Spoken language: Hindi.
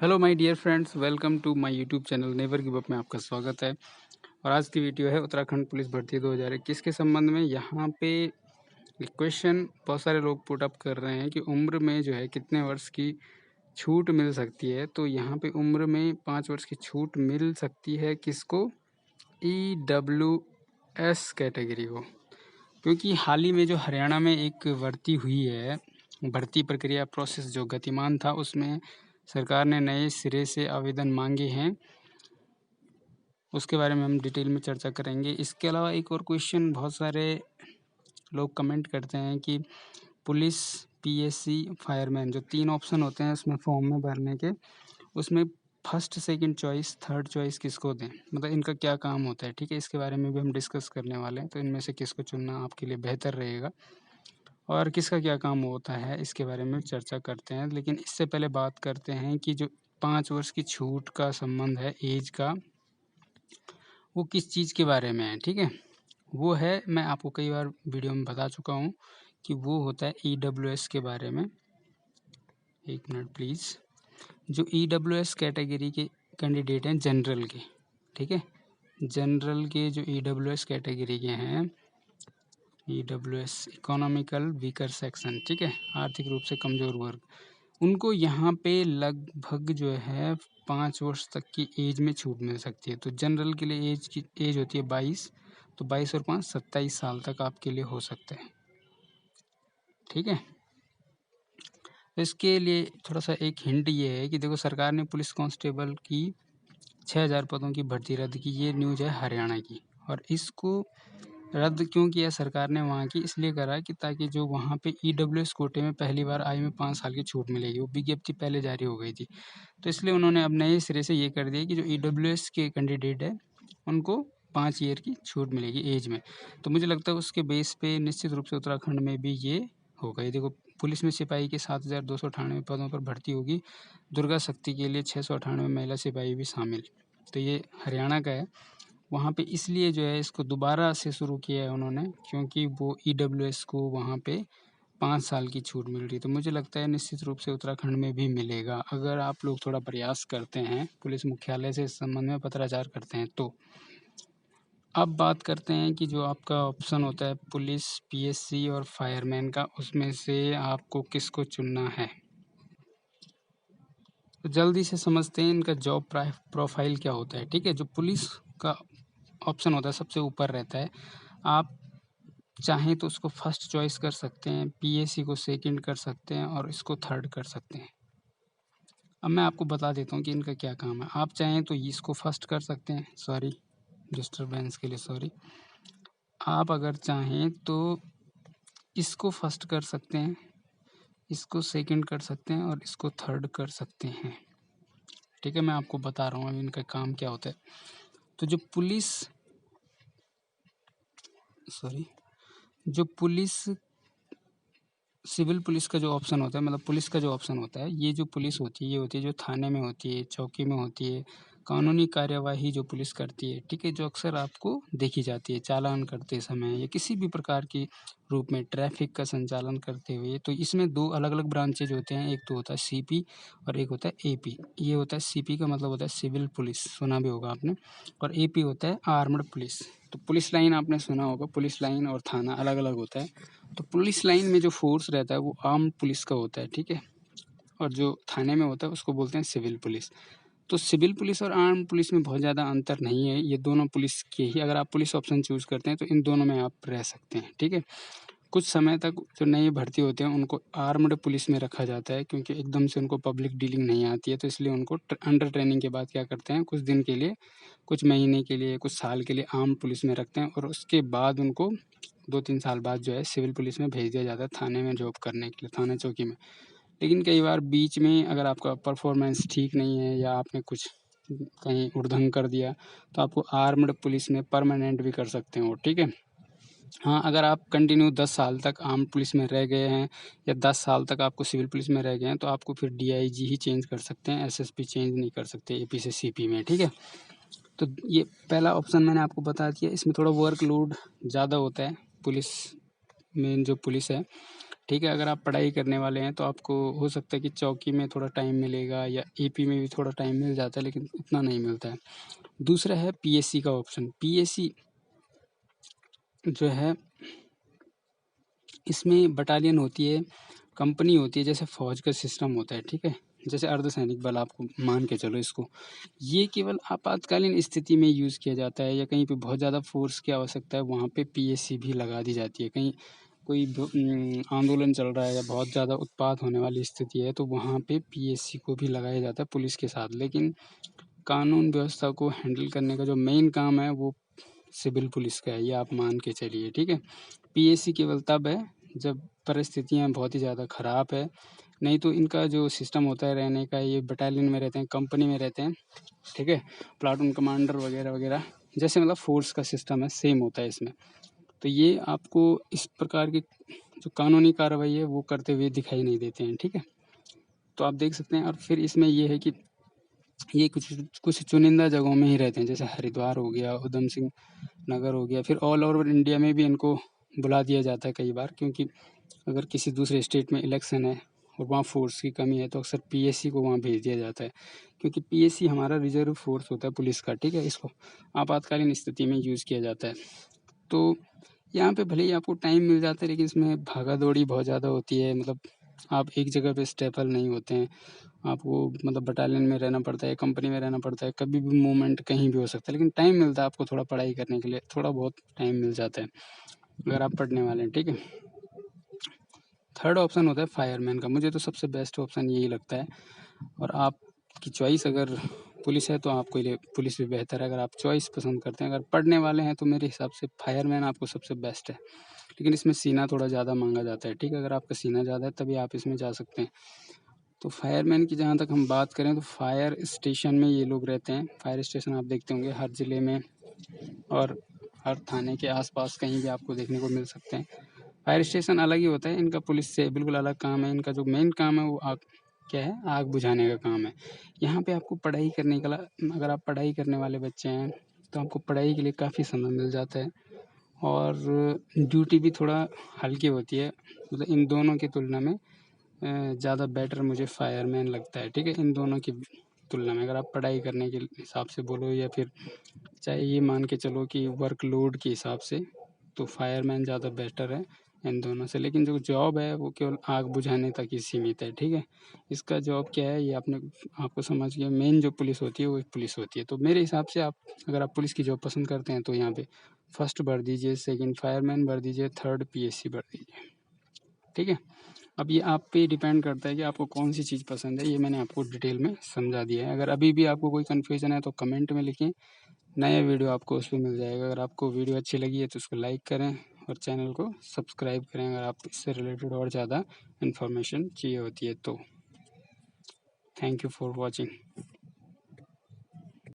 Hello my dear friends, welcome to my YouTube channel never give up में आपका स्वागत है। और आज की वीडियो है उत्तराखंड पुलिस भर्ती 2021 के संबंध में। यहाँ पे एक क्वेश्चन बहुत सारे लोग पुट अप कर रहे हैं कि उम्र में जो है कितने वर्ष की छूट मिल सकती है। तो यहाँ पे उम्र में 5 वर्ष की छूट मिल सकती है किसको? EWS कैटेगरी को, क्योंकि हाल ही में जो हरियाणा में एक भर्ती हुई है, भर्ती प्रक्रिया प्रोसेस जो गतिमान था, उसमें सरकार ने नए सिरे से आवेदन मांगे हैं। उसके बारे में हम डिटेल में चर्चा करेंगे। इसके अलावा एक और क्वेश्चन बहुत सारे लोग कमेंट करते हैं कि पुलिस, पीएससी, फायरमैन जो 3 ऑप्शन होते हैं उसमें फॉर्म में भरने के, उसमें first, second choice, third choice किसको दें, मतलब इनका क्या काम होता है। ठीक है, इसके बारे में भी हम डिस्कस करने वाले हैं। तो इनमें से किसको चुनना आपके लिए बेहतर रहेगा और किसका क्या काम होता है, इसके बारे में चर्चा करते हैं। लेकिन इससे पहले बात करते हैं कि जो 5 वर्ष की छूट का संबंध है एज का, वो किस चीज़ के बारे में है। ठीक है, वो है, मैं आपको कई बार वीडियो में बता चुका हूँ कि वो होता है EWS के बारे में। एक मिनट प्लीज़। जो EWS कैटेगरी के कैंडिडेट हैं जनरल के, ठीक है, जनरल के जो EWS कैटेगरी के हैं, EWS इकोनॉमिकल वीकर सेक्शन, ठीक है, आर्थिक रूप से कमज़ोर वर्ग, उनको यहाँ पे लगभग जो है 5 वर्ष तक की एज में छूट मिल सकती है। तो जनरल के लिए एज होती है 22, तो 22 और 5 27 साल तक आपके लिए हो सकता है। ठीक है, तो इसके लिए थोड़ा सा एक हिंट ये है कि देखो, सरकार ने पुलिस कांस्टेबल की 6000 पदों की भर्ती रद्द की। ये न्यूज़ है हरियाणा की। और इसको रद्द क्यों किया सरकार ने वहाँ की? इसलिए करा कि ताकि जो वहाँ पे EWS कोटे में पहली बार आयु में 5 साल की छूट मिलेगी, वो विज्ञप्ति पहले जारी हो गई थी। तो इसलिए उन्होंने अब नए सिरे से ये कर दिया कि जो EWS के कैंडिडेट है उनको 5 ईयर की छूट मिलेगी एज में। तो मुझे लगता है उसके बेस पे निश्चित रूप से उत्तराखंड में भी ये होगा। ये देखो, पुलिस में सिपाही के 7298 पदों पर भर्ती होगी। दुर्गा शक्ति के लिए 698 महिला सिपाही भी शामिल। तो ये हरियाणा का है। वहाँ पे इसलिए जो है इसको दोबारा से शुरू किया है उन्होंने, क्योंकि वो EWS को वहाँ पे 5 साल की छूट मिल रही। तो मुझे लगता है निश्चित रूप से उत्तराखंड में भी मिलेगा, अगर आप लोग थोड़ा प्रयास करते हैं, पुलिस मुख्यालय से इस संबंध में पत्राचार करते हैं तो। अब बात करते हैं कि जो आपका ऑप्शन होता है पुलिस, पीएससी और फायरमैन का, उसमें से आपको किसको चुनना है। तो जल्दी से समझते हैं इनका जॉब प्रोफाइल क्या होता है। ठीक है, जो पुलिस का ऑप्शन होता है सबसे ऊपर रहता है। आप चाहें तो उसको फर्स्ट चॉइस कर सकते हैं, पीएससी को सेकंड कर सकते हैं और इसको थर्ड कर सकते हैं। अब मैं आपको बता देता हूँ कि इनका क्या काम है। आप चाहें तो इसको फर्स्ट कर सकते हैं, सॉरी डिस्टरबेंस के लिए सॉरी। आप अगर चाहें तो इसको फर्स्ट कर सकते हैं, इसको सेकंड कर सकते हैं और इसको थर्ड कर सकते हैं। ठीक है, मैं आपको बता रहा हूँ अभी इनका काम क्या होता है। तो जो पुलिस, सॉरी, जो पुलिस, सिविल पुलिस का जो ऑप्शन होता है, मतलब पुलिस का जो ऑप्शन होता है, ये जो पुलिस होती है ये होती है जो थाने में होती है, चौकी में होती है, कानूनी कार्यवाही जो पुलिस करती है। ठीक है, जो अक्सर आपको देखी जाती है चालान करते समय या किसी भी प्रकार की रूप में ट्रैफिक का संचालन करते हुए। तो इसमें 2 अलग-अलग ब्रांचेज होते हैं, एक तो होता है सीपी और एक होता है एपी। ये होता है सीपी का मतलब होता है सिविल पुलिस, सुना भी होगा आपने, और एपी होता है आर्म्ड पुलिस। तो पुलिस लाइन आपने सुना होगा, पुलिस लाइन और थाना अलग-अलग होता है। तो पुलिस लाइन में जो फोर्स रहता है वो आर्म्ड पुलिस का होता है, ठीक है, और जो थाने में होता है उसको बोलते हैं सिविल पुलिस। तो सिविल पुलिस और आर्म्ड पुलिस में बहुत ज़्यादा अंतर नहीं है, ये दोनों पुलिस के ही, अगर आप पुलिस ऑप्शन चूज़ करते हैं तो इन दोनों में आप रह सकते हैं। ठीक है, कुछ समय तक जो नए भर्ती होते हैं उनको आर्म्ड पुलिस में रखा जाता है, क्योंकि एकदम से उनको पब्लिक डीलिंग नहीं आती है। तो इसलिए उनको अंडर ट्रेनिंग के बाद क्या करते हैं, कुछ दिन के लिए, कुछ महीने के लिए, कुछ साल के लिए आर्म्ड पुलिस में रखते हैं और उसके बाद उनको 2-3 साल बाद जो है सिविल पुलिस में भेज दिया जाता है, थाने में जॉब करने के लिए, थाना चौकी में। लेकिन कई बार बीच में अगर आपका परफॉर्मेंस ठीक नहीं है या आपने कुछ कहीं उल्लंघन कर दिया तो आपको आर्म्ड पुलिस में परमानेंट भी कर सकते हो। ठीक है, हाँ, अगर आप कंटिन्यू 10 साल तक आर्म्ड पुलिस में रह गए हैं या 10 साल तक आपको सिविल पुलिस में रह गए हैं तो आपको फिर डीआईजी ही चेंज कर सकते हैं, एसएसपी चेंज नहीं कर सकते एपी से सीपी में। ठीक है, तो ये पहला ऑप्शन मैंने आपको बता दिया। इसमें थोड़ा वर्कलोड ज़्यादा होता है, पुलिस में जो पुलिस है ठीक है। अगर आप पढ़ाई करने वाले हैं तो आपको हो सकता है कि चौकी में थोड़ा टाइम मिलेगा या एपी में भी थोड़ा टाइम मिल जाता है, लेकिन उतना नहीं मिलता है। दूसरा है पीएससी का ऑप्शन। पीएससी जो है, इसमें बटालियन होती है, कंपनी होती है, जैसे फौज का सिस्टम होता है, ठीक है, जैसे अर्धसैनिक बल आपको मान के चलो इसको। ये केवल आपातकालीन स्थिति में यूज़ किया जाता है, या कहीं पे बहुत ज़्यादा फोर्स की आवश्यकता है, वहाँ पे पीएससी भी लगा दी जाती है। कहीं कोई आंदोलन चल रहा है या बहुत ज़्यादा उत्पात होने वाली स्थिति है, तो वहाँ पे पीएससी को भी लगाया जाता है पुलिस के साथ। लेकिन कानून व्यवस्था को हैंडल करने का जो मेन काम है वो सिविल पुलिस का है, ये आप मान के चलिए, ठीक है। पीएससी केवल तब है जब परिस्थितियाँ बहुत ही ज़्यादा ख़राब है, नहीं तो इनका जो सिस्टम होता है रहने का, ये बटालियन में रहते हैं, कंपनी में रहते हैं, ठीक है, प्लाटून कमांडर वगैरह वगैरह, जैसे मतलब फोर्स का सिस्टम है, सेम होता है इसमें। तो ये आपको इस प्रकार की जो कानूनी कार्रवाई है वो करते हुए दिखाई नहीं देते हैं, ठीक है। तो आप देख सकते हैं। और फिर इसमें ये है कि ये कुछ कुछ चुनिंदा जगहों में ही रहते हैं, जैसे हरिद्वार हो गया, उधम सिंह नगर हो गया, फिर ऑल ओवर इंडिया में भी इनको बुला दिया जाता है कई बार, क्योंकि अगर किसी दूसरे स्टेट में इलेक्शन है और वहाँ फोर्स की कमी है तो अक्सर पीएससी को वहाँ भेज दिया जाता है, क्योंकि पीएससी हमारा रिजर्व फोर्स होता है पुलिस का, ठीक है। इसको आपातकालीन स्थिति में यूज़ किया जाता है। तो यहाँ पे भले ही आपको टाइम मिल जाता है, लेकिन इसमें भागा दौड़ी बहुत ज़्यादा होती है, मतलब आप एक जगह पे स्टेबल नहीं होते हैं, आपको मतलब बटालियन में रहना पड़ता है, कंपनी में रहना पड़ता है, कभी भी मूवमेंट कहीं भी हो सकता है, लेकिन टाइम मिलता है आपको थोड़ा पढ़ाई करने के लिए, थोड़ा बहुत टाइम मिल जाता है अगर आप पढ़ने वाले हैं, ठीक है। थर्ड ऑप्शन होता है फायरमैन का। मुझे तो सबसे बेस्ट ऑप्शन यही लगता है, और आपकी चॉइस अगर पुलिस है तो आपके लिए पुलिस भी बेहतर है। अगर आप चॉइस पसंद करते हैं, अगर पढ़ने वाले हैं, तो मेरे हिसाब से फायरमैन आपको सबसे बेस्ट है, लेकिन इसमें सीना थोड़ा ज़्यादा मांगा जाता है, ठीक है। अगर आपका सीना ज़्यादा है तभी आप इसमें जा सकते हैं। तो फायरमैन की जहाँ तक हम बात करें, तो फायर स्टेशन में ये लोग रहते हैं। फायर स्टेशन आप देखते होंगे हर ज़िले में और हर थाने के आसपास कहीं भी आपको देखने को मिल सकते हैं। फायर स्टेशन अलग ही होता है, इनका पुलिस से बिल्कुल अलग काम है। इनका जो मेन काम है वो आग क्या है, आग बुझाने का काम है। यहाँ पे आपको पढ़ाई करने का अगर आप पढ़ाई करने वाले बच्चे हैं तो आपको पढ़ाई के लिए काफ़ी समय मिल जाता है, और ड्यूटी भी थोड़ा हल्की होती है। मतलब इन दोनों की तुलना में ज़्यादा बेटर मुझे फायरमैन लगता है, ठीक है, इन दोनों की तुलना में। अगर आप पढ़ाई करने के हिसाब से बोलो, या फिर चाहे ये मान के चलो कि वर्कलोड के हिसाब से, तो फायरमैन ज़्यादा बेटर है इन दोनों से। लेकिन जो जॉब है वो केवल आग बुझाने तक ही सीमित है, ठीक है। इसका जॉब क्या है ये आपको समझ गया। मेन जो पुलिस होती है वो पुलिस होती है। तो मेरे हिसाब से आप अगर आप पुलिस की जॉब पसंद करते हैं तो यहाँ पे फर्स्ट भर दीजिए, सेकंड फायरमैन भर दीजिए, थर्ड पीएससी भर दीजिए, ठीक है। अब ये आप पे डिपेंड करता है कि आपको कौन सी चीज़ पसंद है। ये मैंने आपको डिटेल में समझा दिया है। अगर अभी भी आपको कोई कन्फ्यूजन है तो कमेंट में लिखें, नया वीडियो आपको उस पे मिल जाएगा। अगर आपको वीडियो अच्छी लगी है तो उसको लाइक करें और चैनल को सब्सक्राइब करें, अगर आप इससे रिलेटेड और ज़्यादा इन्फॉर्मेशन चाहिए होती है तो। Thank you for watching.